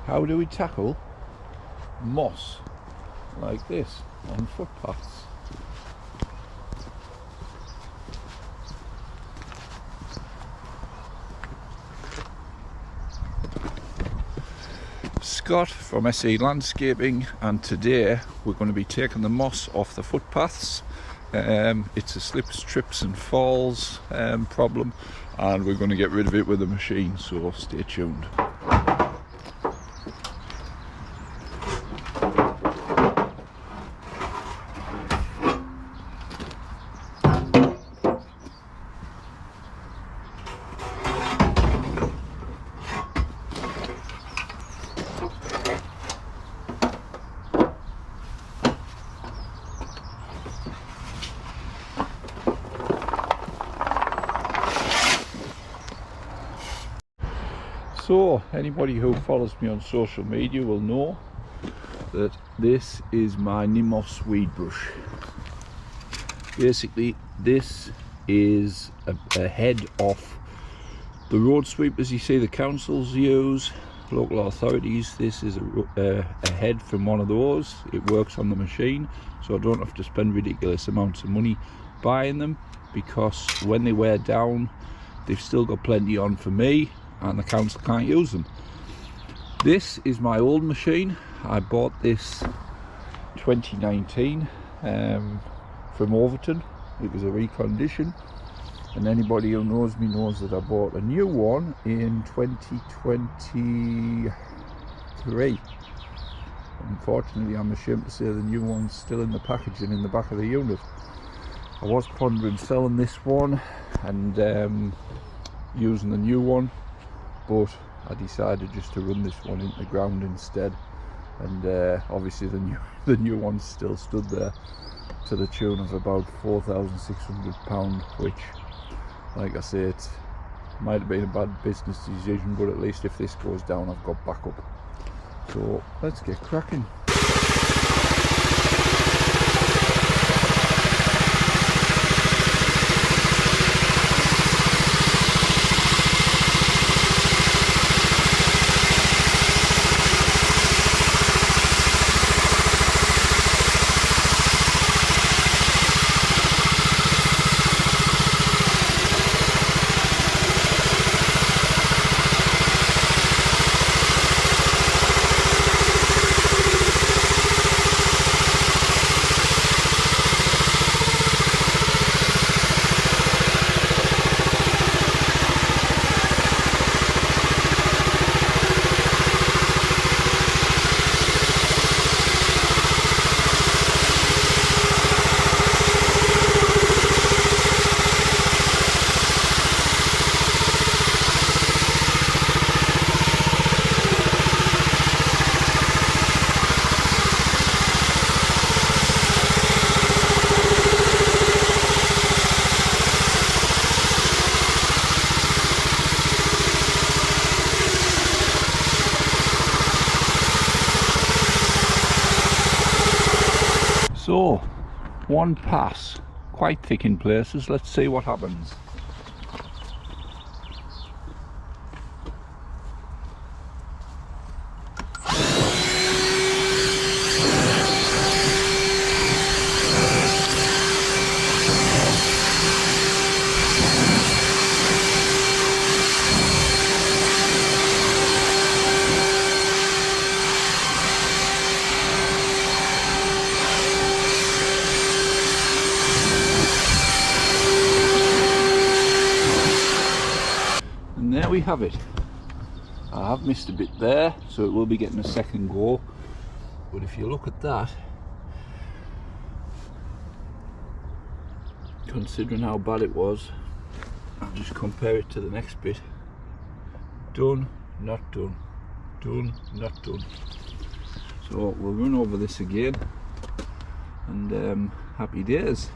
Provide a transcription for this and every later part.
How do we tackle moss like this on footpaths? Scott from SE Landscaping, and today we're going to be taking the moss off the footpaths. It's a slips, trips and falls problem, and we're going to get rid of it with a machine, so stay tuned. So, anybody who follows me on social media will know that this is my nimos weed brush. Basically, this is a head off the road sweepers you see the councils use, local authorities. This is a head from one of those. It works on the machine, so I don't have to spend ridiculous amounts of money buying them, because when they wear down, they've still got plenty on for me, and the council can't use them. This is my old machine. I bought this 2019 from Overton. It was a recondition, and anybody who knows me knows that I bought a new one in 2023. Unfortunately, I'm ashamed to say the new one's still in the packaging in the back of the unit. I was pondering selling this one and using the new one, but I decided just to run this one into the ground instead, and obviously the new one still stood there to the tune of about £4,600, which, like I say, it might have been a bad business decision, but at least if this goes down, I've got backup. So let's get cracking. So, one pass, quite thick in places. Let's see what happens. And there we have it. I have missed a bit there, so it will be getting a second go, but if you look at that, considering how bad it was, I'll just compare it to the next bit. Done, not done, done, not done. So we'll run over this again, and happy days.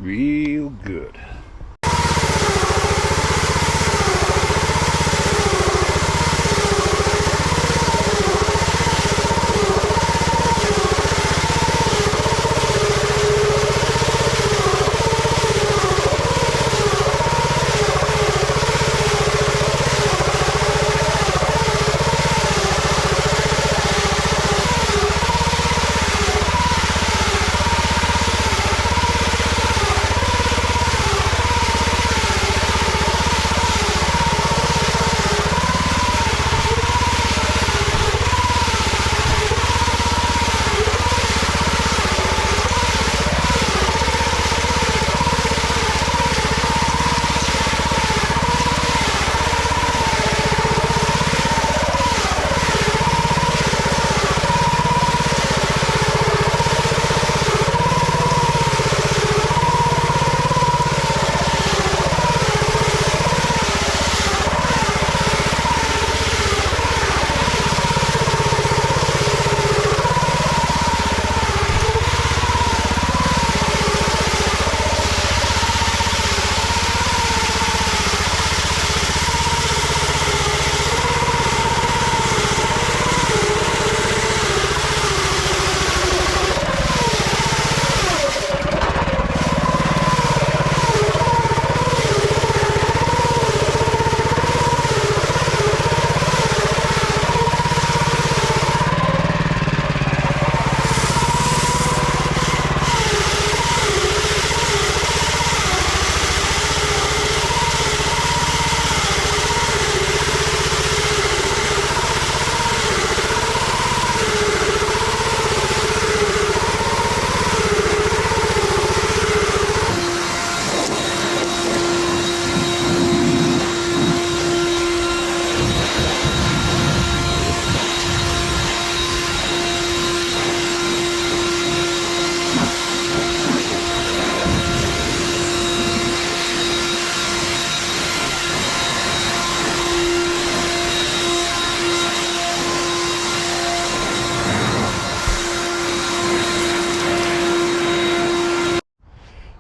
real good.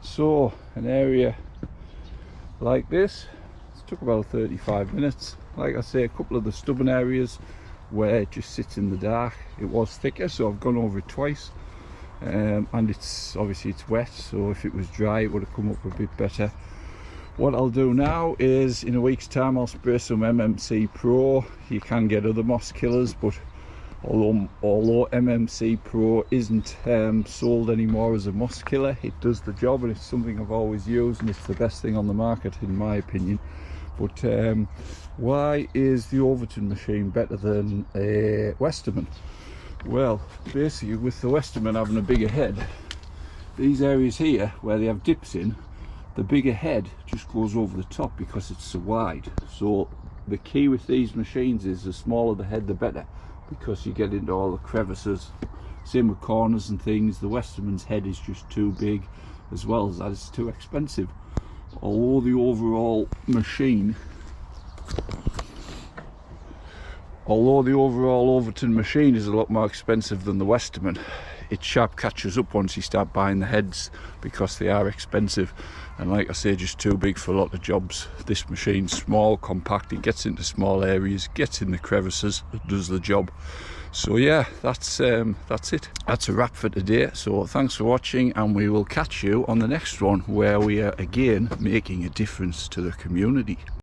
So an area like this, it took about 35 minutes. Like I say, a couple of the stubborn areas where it just sits in the dark, it was thicker, so I've gone over it twice, and it's obviously it's wet, so if it was dry it would have come up a bit better. What I'll do now is in a week's time I'll spray some MMC Pro. You can get other moss killers, but although MMC Pro isn't sold anymore as a moss killer, it does the job, and it's something I've always used, and it's the best thing on the market in my opinion. But why is the Overton machine better than a Westerman? Well, basically with the Westerman having a bigger head, these areas here where they have dips in, the bigger head just goes over the top because it's so wide. So the key with these machines is the smaller the head the better, because you get into all the crevices. Same with corners and things. The Westerman's head is just too big, as well as that it's too expensive. Although the overall Overton machine is a lot more expensive than the Westerman, it sharp catches up once you start buying the heads, because they are expensive, and like I say, just too big for a lot of jobs. This machine's small, compact, it gets into small areas, gets in the crevices, it does the job. So yeah, that's it. That's a wrap for today. So thanks for watching, and we will catch you on the next one, where we are again making a difference to the community.